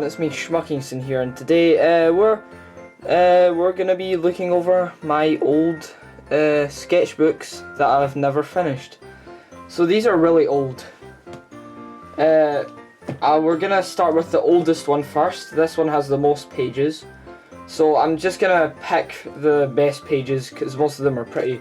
everyone, it's me Schmuckingson here, and today we're gonna be looking over my old sketchbooks that I've never finished. So these are really old. We're gonna start with the oldest one first. This one has the most pages, so I'm just gonna pick the best pages because most of them are pretty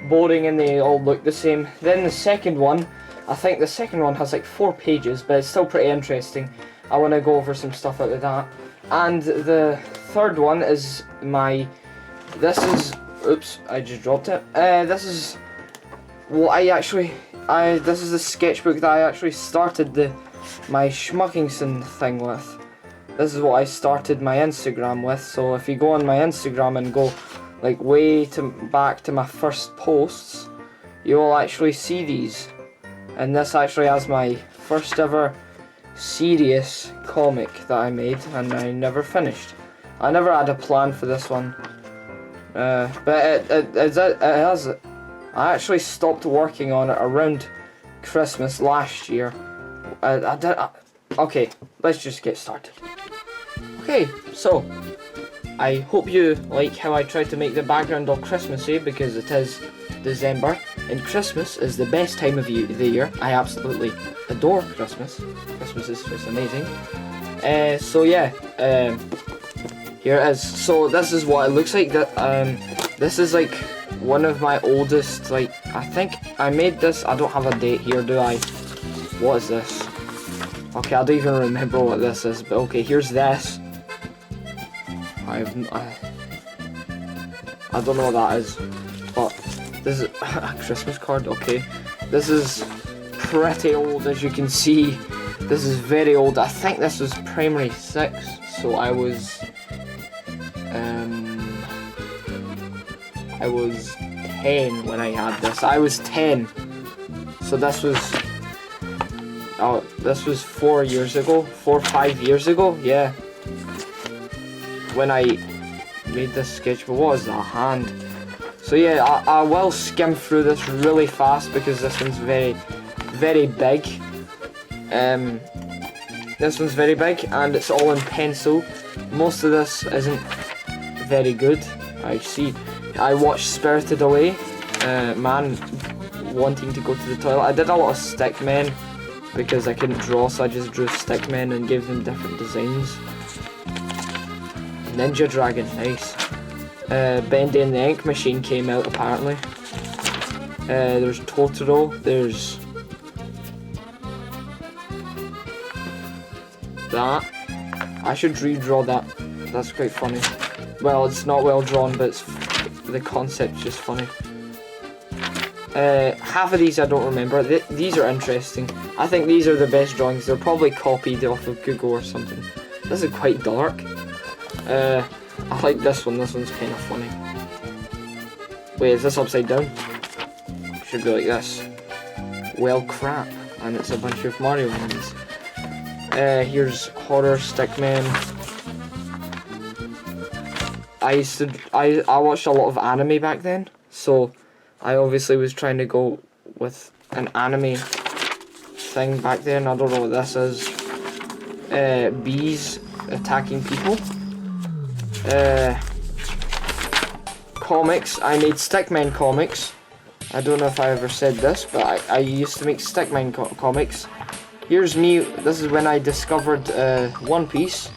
boring and they all look the same. Then the second one, I think the second one has like 4 pages, but it's still pretty interesting. I want to go over some stuff out of that. And the third one is oops, I just dropped it. This is the sketchbook that I actually started my Schmuckingson thing with. This is what I started my Instagram with. So if you go on my Instagram and go like back to my first posts, you will actually see these. And this actually has my first ever serious comic that I made, and I never finished. I never had a plan for this one, but it has. I actually stopped working on it around Christmas last year. Okay, let's just get started. Okay, so I hope you like how I tried to make the background all Christmassy, because it is December, and Christmas is the best time of the year. I absolutely adore Christmas. Christmas is just amazing. So yeah, here it is. So this is what it looks like. This is like one of my oldest. Like, I think I made this. I don't have a date here, do I? What is this? Okay, I don't even remember what this is. But okay, here's this. I don't know what that is, but this is a Christmas card. Okay, this is pretty old, as you can see. This is very old. I think this was primary 6, so I was 10 when I had this. I was 10, so this was 4 years ago, 4 or 5 years ago, yeah, when I made this sketchbook. What is that hand? So yeah, I will skim through this really fast because this one's very, very big. This one's very big and it's all in pencil. Most of this isn't very good. I watched Spirited Away, man wanting to go to the toilet. I did a lot of stickmen because I couldn't draw, so I just drew stickmen and gave them different designs. Ninja Dragon, nice. Bendy and the Ink Machine came out apparently. There's Totoro, there's that. I should redraw that. That's quite funny. Well, it's not well drawn, but the concept's just funny. Half of these I don't remember. These are interesting. I think these are the best drawings. They're probably copied off of Google or something. This is quite dark. I like this one. This one's kind of funny. Wait, is this upside down? Should be like this. Well, crap. And it's a bunch of Mario ones. Here's horror stickmen. I watched a lot of anime back then, so I obviously was trying to go with an anime thing back then. I don't know what this is. Bees attacking people. Comics. I made stickmen comics. I don't know if I ever said this, but I used to make stickmen comics. Here's me. This is when I discovered One Piece,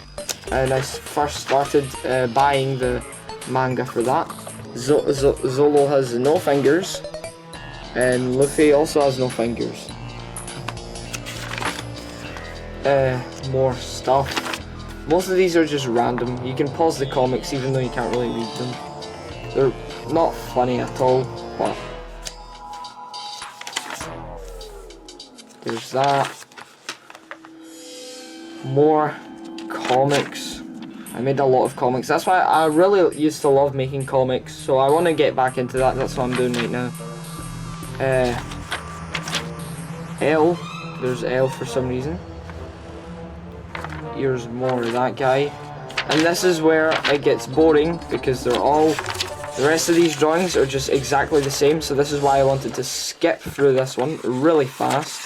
and I first started buying the manga for that. Zolo has no fingers, and Luffy also has no fingers. More stuff. Most of these are just random. You can pause the comics even though you can't really read them. They're not funny at all, but there's that. More comics. I made a lot of comics. That's why I really used to love making comics, so I want to get back into that. That's what I'm doing right now. L. There's L for some reason. Here's more of that guy. And this is where it gets boring, because the rest of these drawings are just exactly the same, so this is why I wanted to skip through this one really fast.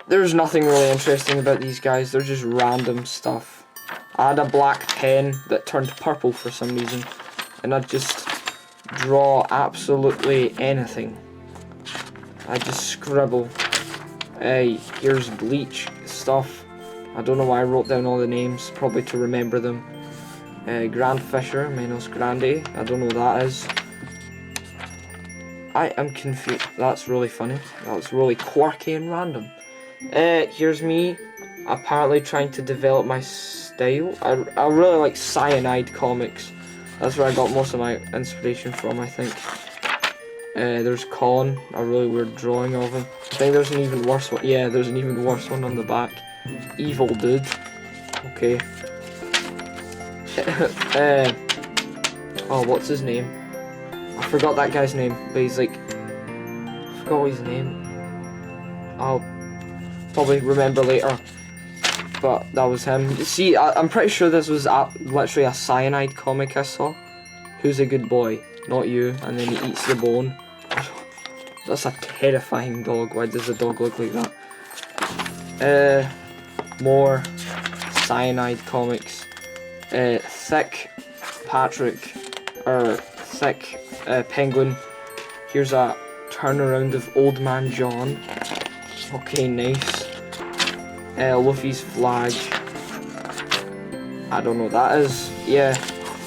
There's nothing really interesting about these guys. They're just random stuff. I had a black pen that turned purple for some reason, and I'd just draw absolutely anything. I just scribble. Here's bleach stuff. I don't know why I wrote down all the names, probably to remember them. Grand Fisher, Menos Grande. I don't know what that is. I am confused. That's really funny. That was really quirky and random. Here's me, apparently trying to develop my style. I really like cyanide comics. That's where I got most of my inspiration from, I think. There's Con, a really weird drawing of him. I think there's an even worse one. Yeah, there's an even worse one on the back. Evil dude. Okay. Oh, what's his name? I forgot that guy's name, but he's like... I forgot his name. I'll probably remember later. But that was him. See, I'm pretty sure this was literally a cyanide comic I saw. Who's a good boy? Not you. And then he eats the bone. That's a terrifying dog. Why does the dog look like that? More cyanide comics. Thick Patrick, or Thick Penguin. Here's a turnaround of Old Man John. Okay, nice. Luffy's flag. I don't know what that is. Yeah.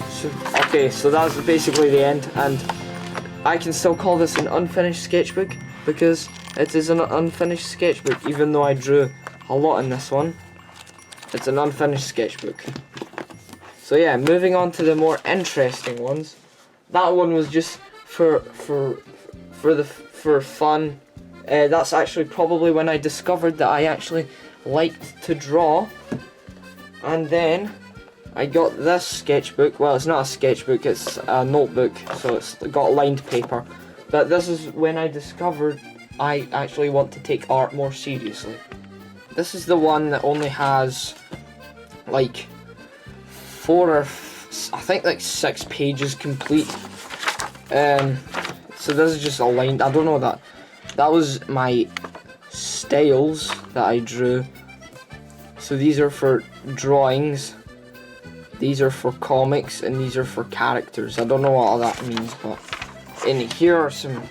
So, okay, so that's basically the end, and I can still call this an unfinished sketchbook because it is an unfinished sketchbook, even though I drew a lot in this one. It's an unfinished sketchbook. So yeah, moving on to the more interesting ones. That one was just for fun. That's actually probably when I discovered that I actually liked to draw. And then I got this sketchbook. Well, it's not a sketchbook, it's a notebook, so it's got lined paper. But this is when I discovered I actually want to take art more seriously. This is the one that only has like 6 pages complete. So this is just a line. I don't know that. That was my styles that I drew. So these are for drawings, these are for comics, and these are for characters. I don't know what all that means, but in here are some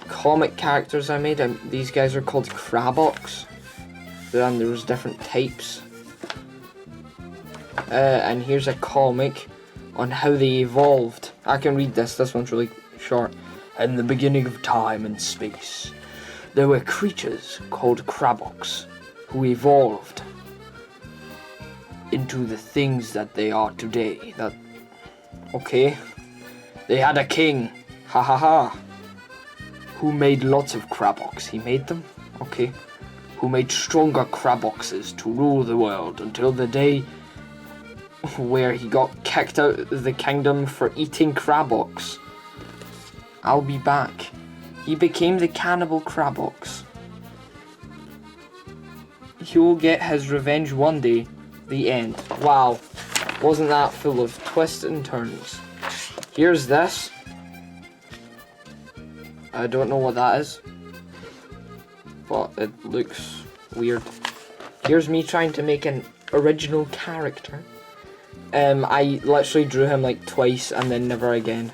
comic characters I made, and these guys are called Crabox. Then there was different types. And here's a comic on how they evolved. I can read this one's really short. In the beginning of time and space, there were creatures called Crabox who evolved into the things that they are today. Okay. They had a king, ha ha ha, who made lots of Crabox. He made them, okay. Who made stronger Craboxes to rule the world until the day where he got kicked out of the kingdom for eating Crabox. I'll be back. He became the cannibal Crabox. He will get his revenge one day. The end. Wow. Wasn't that full of twists and turns? Here's this. I don't know what that is, but it looks weird. Here's me trying to make an original character. I literally drew him like twice and then never again.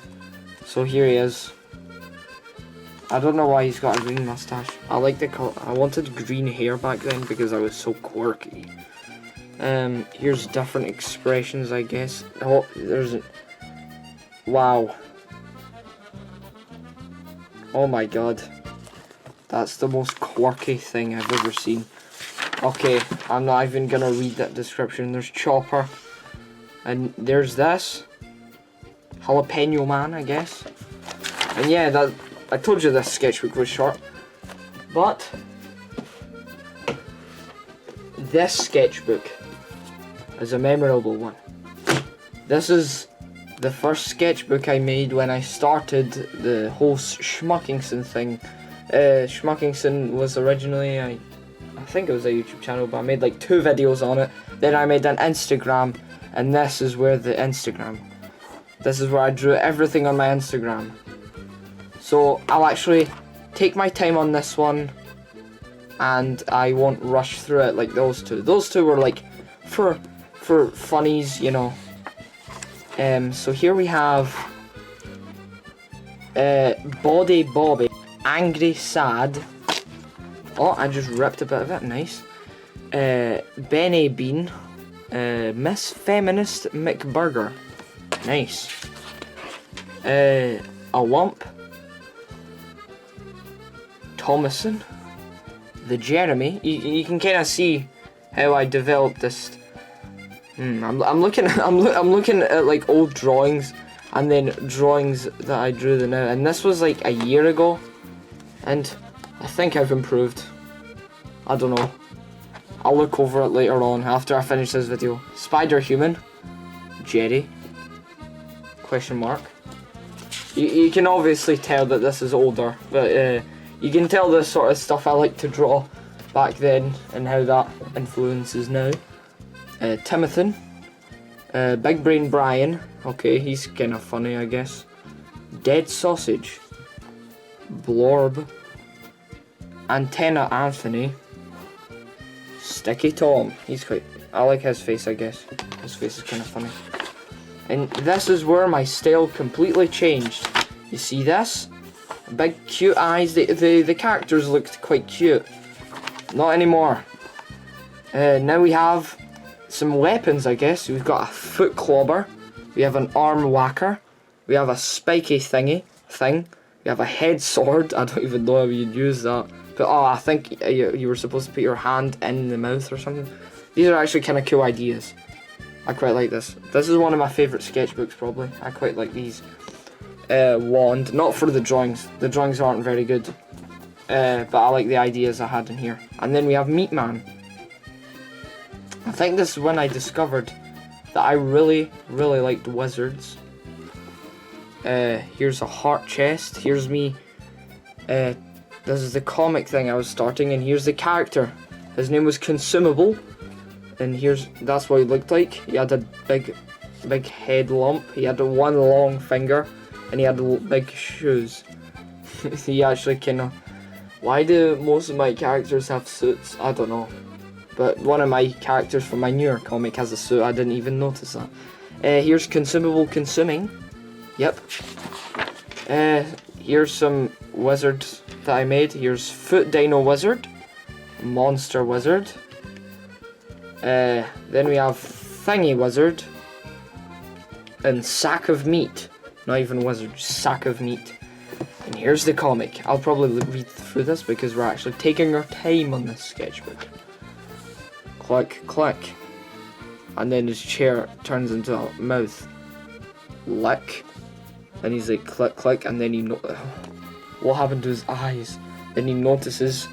So here he is. I don't know why he's got a green mustache. I like the color. I wanted green hair back then because I was so quirky. Here's different expressions, I guess. Oh, there's a... Wow. Oh my god. That's the most quirky thing I've ever seen. Okay, I'm not even gonna read that description. There's Chopper. And there's this. Jalapeno Man, I guess. And yeah, I told you this sketchbook was short. But this sketchbook is a memorable one. This is the first sketchbook I made when I started the whole Schmuckingson thing. Schmuckingson was originally, I think it was a YouTube channel, but I made like 2 videos on it. Then I made an Instagram, and this is where this is where I drew everything on my Instagram. So I'll actually take my time on this one, and I won't rush through it like those two. Those two were like for funnies, you know. So here we have Body Bobby, Angry Sad. Oh, I just ripped a bit of it, nice. Benny Bean, Miss Feminist McBurger, nice. A Lump, Thomason, the Jeremy. You can kind of see how I developed this. I'm looking at like old drawings and then drawings that I drew now, and this was like a year ago, and I think I've improved. I don't know. I'll look over it later on after I finish this video. Spider Human, Jerry, question mark. You can obviously tell that this is older, but you can tell the sort of stuff I like to draw back then and how that influences now. Timothy, Big Brain Brian, okay, he's kind of funny, I guess. Dead Sausage, Blorb, Antenna Anthony, Sticky Tom, I like his face, I guess. His face is kind of funny. And this is where my style completely changed. You see this? Big cute eyes, the characters looked quite cute. Not anymore. Now we have some weapons, I guess. We've got a foot clobber, we have an arm whacker, we have a spiky thing, we have a head sword. I don't even know how you'd use that. But oh, I think you were supposed to put your hand in the mouth or something. These are actually kind of cool ideas. I quite like this. This is one of my favourite sketchbooks probably. I quite like these. Wand, not for the drawings. The drawings aren't very good. But I like the ideas I had in here. And then we have Meat Man. I think this is when I discovered that I really liked wizards. Here's a heart chest. Here's me. This is the comic thing I was starting, and here's the character. His name was Consumable, and that's what he looked like. He had a big head lump. He had one long finger, and he had big shoes. He actually why do most of my characters have suits? I don't know. But one of my characters from my newer comic has a suit. I didn't even notice that. Here's Consumable Consuming. Yep. Here's some wizards that I made. Here's Foot Dino Wizard, Monster Wizard. Then we have Thingy Wizard, and Sack of Meat. Not even wizard, just Sack of Meat. And here's the comic. I'll probably read through this because we're actually taking our time on this sketchbook. Click, click. And then his chair turns into a mouth. Lick. And he's like, click, click, and then what happened to his eyes? Then he notices,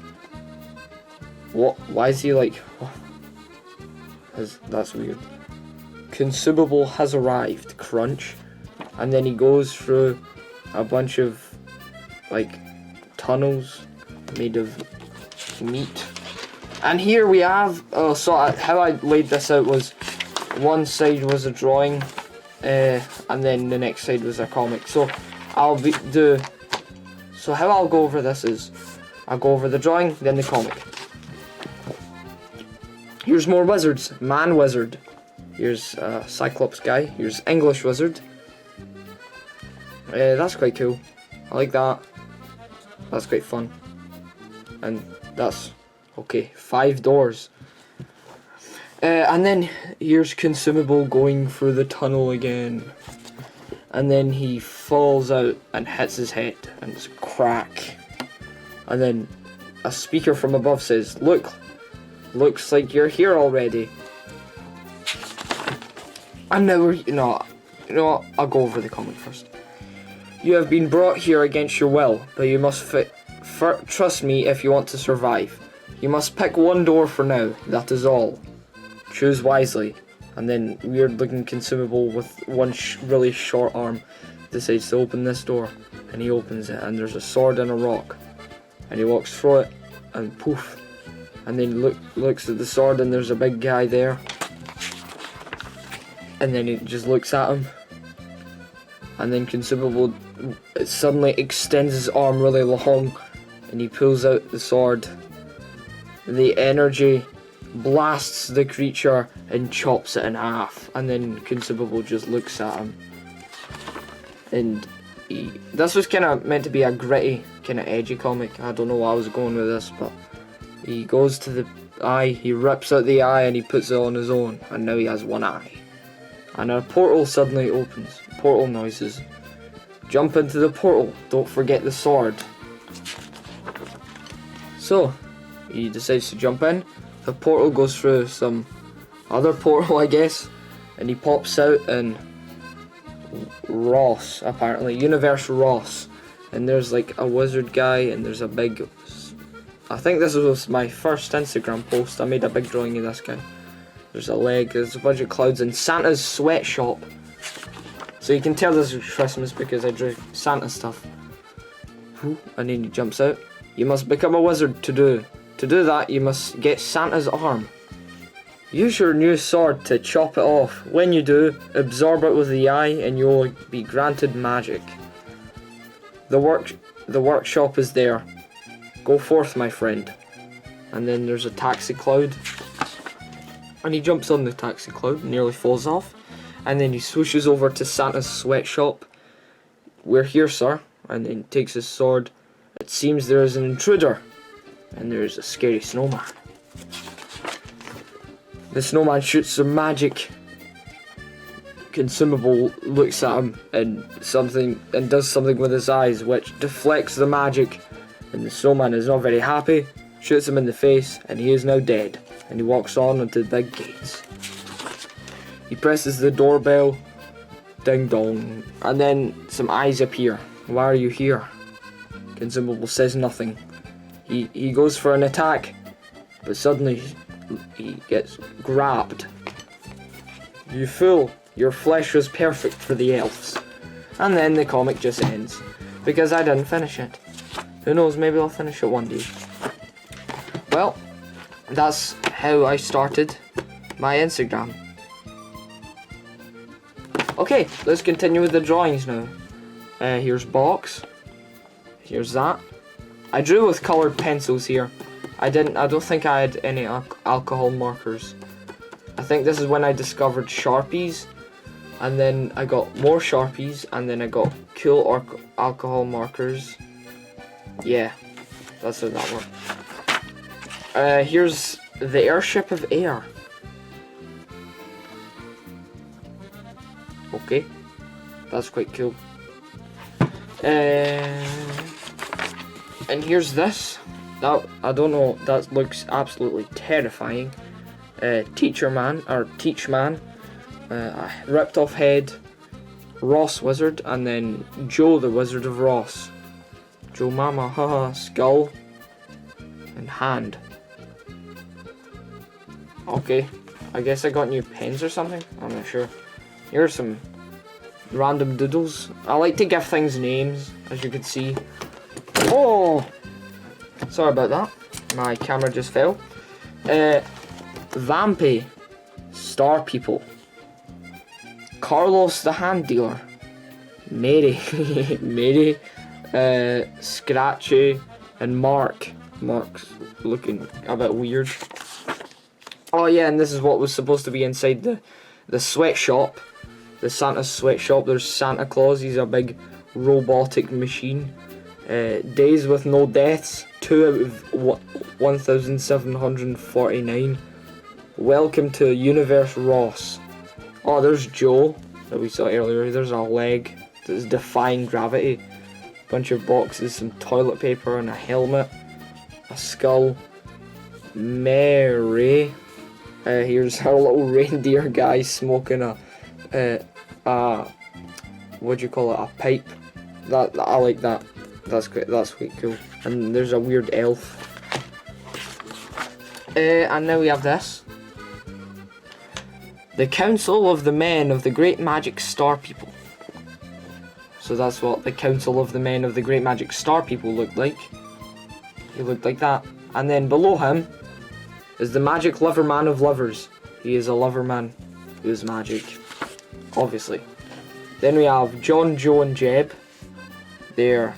why is he like, that's weird. Consumable has arrived, crunch. And then he goes through a bunch of, like, tunnels made of meat. And here we have, how I laid this out was, one side was a drawing, and then the next side was a comic. So how I'll go over this is, I'll go over the drawing, then the comic. Here's more wizards. Man Wizard. Here's Cyclops guy. Here's English Wizard. That's quite cool. I like that. That's quite fun. And that's okay. 5 doors. And then here's Consumable going through the tunnel again. And then he falls out and hits his head, and it's a crack. And then a speaker from above says, "Look, looks like you're here already." And now you know what? I'll go over the comic first. You have been brought here against your will, but you must trust me if you want to survive. You must pick one door for now, that is all. Choose wisely. And then weird looking Consumable with one really short arm decides to open this door. And he opens it, and there's a sword and a rock. And he walks through it, and poof. And then looks at the sword, and there's a big guy there. And then he just looks at him. And then Consumable suddenly extends his arm really long, and he pulls out the sword. the energy blasts the creature and chops it in half, and then Consumable just looks at him. And this was kind of meant to be a gritty, kind of edgy comic. I don't know why I was going with this, but he goes to the eye, he rips out the eye and he puts it on his own, and now he has one eye. And a portal suddenly opens. Portal noises. Jump into the portal, don't forget the sword. So, he decides to jump in. The portal goes through some other portal, I guess, and he pops out in Ross, apparently, Universe Ross. And there's like a wizard guy, and there's a big, I think this was my first Instagram post, I made a big drawing of this guy. There's a leg, there's a bunch of clouds, and Santa's sweatshop. So you can tell this is Christmas because I drew Santa stuff. And then he jumps out. You must become a wizard to do. To do that, you must get Santa's arm. Use your new sword to chop it off. When you do, absorb it with the eye and you will be granted magic. The workshop is there. Go forth, my friend. And then there's a taxi cloud. And he jumps on the taxi cloud, nearly falls off. And then he swooshes over to Santa's sweatshop. We're here, sir. And then takes his sword. It seems there is an intruder. And there is a scary snowman. The snowman shoots some magic. Consumable looks at him and does something with his eyes, which deflects the magic. And the snowman is not very happy. Shoots him in the face, and he is now dead. And he walks on into the big gates. He presses the doorbell. Ding dong. And then some eyes appear. Why are you here? Consumable says nothing. He goes for an attack, but suddenly he gets grabbed. You fool, your flesh was perfect for the elves. And then the comic just ends, because I didn't finish it. Who knows, maybe I'll finish it one day. Well, that's how I started my Instagram. Okay, let's continue with the drawings now. Here's box. Here's that. I drew with coloured pencils here. I don't think I had any alcohol markers. I think this is when I discovered Sharpies. And then I got more Sharpies. And then I got cool alcohol markers. Yeah, that's how that worked. Here's the airship of air. Okay, that's quite cool. And here's this. That, I don't know, that looks absolutely terrifying. Teach man. Ripped off head. Ross Wizard, and then Joe the Wizard of Ross. Joe Mama, haha, skull. And hand. Okay, I guess I got new pens or something? I'm not sure. Here's some random doodles. I like to give things names, as you can see. Oh! Sorry about that. My camera just fell. Vampy. Star People. Carlos the Hand Dealer. Mary. Mary. Scratchy. And Mark. Mark's looking a bit weird. Oh yeah, and this is what was supposed to be inside the sweatshop. The Santa's sweatshop. There's Santa Claus. He's a big robotic machine. Days with no deaths. 2 out of 1,749. Welcome to Universe Ross. Oh, there's Joe that we saw earlier. There's a leg that's defying gravity. Bunch of boxes, some toilet paper and a helmet. A skull. Mary. Here's our little reindeer guy smoking a what do you call it? A pipe. That I like that. That's quite cool. And there's a weird elf. And now we have this. The Council of the Men of the Great Magic Star People. So that's what the Council of the Men of the Great Magic Star People looked like. He looked like that. And then below him is the Magic Lover Man of Lovers. He is a lover man who is magic. Obviously. Then we have John, Joe and Jeb. They're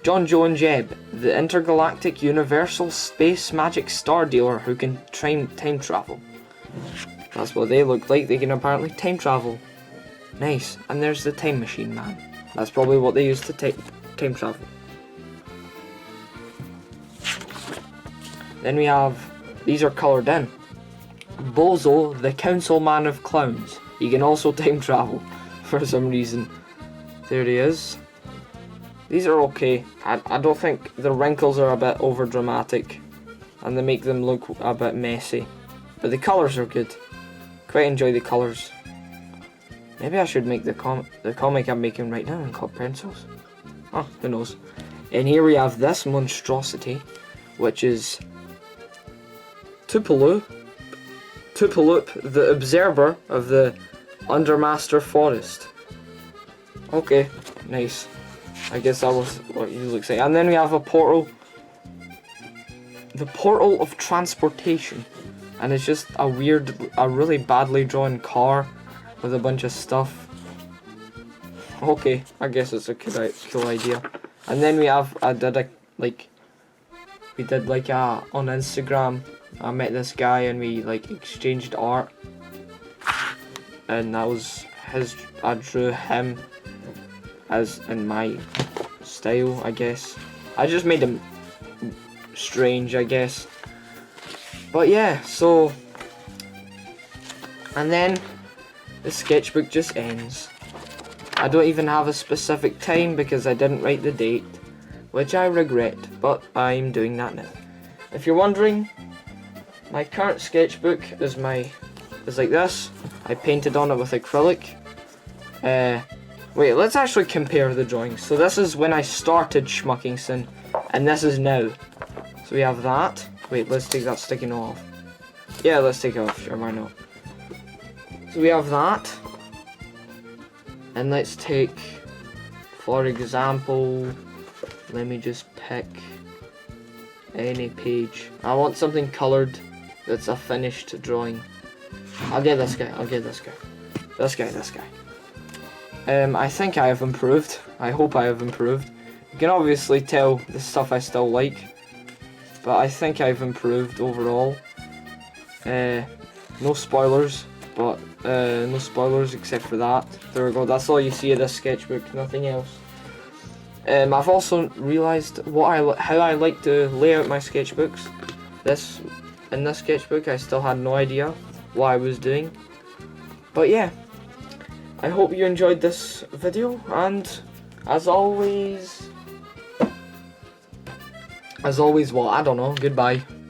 John, Joe, and Jeb, the intergalactic universal space magic star dealer who can time travel. That's what they look like. They can apparently time travel. Nice. And there's the time machine man. That's probably what they use to time travel. Then we have, these are coloured in. Bozo, the council man of clowns. He can also time travel for some reason. There he is. These are okay. I don't think the wrinkles are a bit over dramatic and they make them look a bit messy. But the colours are good. Quite enjoy the colours. Maybe I should make the comic I'm making right now in called pencils. Oh, who knows. And here we have this monstrosity, which is Tupaloop, the observer of the Undermaster Forest. Okay, nice. I guess that was what you look like. And then we have a portal. The portal of transportation. And it's just a really badly drawn car with a bunch of stuff. Okay, I guess it's a cool idea. And then we have, on Instagram, I met this guy and we exchanged art. And that was I drew him as in my style, I guess. I just made him strange, I guess. But yeah, so, and then the sketchbook just ends. I don't even have a specific time because I didn't write the date, which I regret, but I'm doing that now. If you're wondering, my current sketchbook is like this. I painted on it with acrylic. Wait, let's actually compare the drawings. So this is when I started Schmuckingson, and this is now. So we have that. Wait, let's take that sticky note off. Yeah, let's take it off, sure, why not? So we have that. And let's take, for example, let me just pick any page. I want something coloured that's a finished drawing. I'll get this guy. This guy. I think I have improved. I hope I have improved. You can obviously tell the stuff I still like. But I think I've improved overall. No spoilers, but no spoilers except for that. There we go, that's all you see of this sketchbook, nothing else. I've also realised how I like to lay out my sketchbooks. In this sketchbook I still had no idea what I was doing. But yeah, I hope you enjoyed this video, and as always, well, I don't know, goodbye.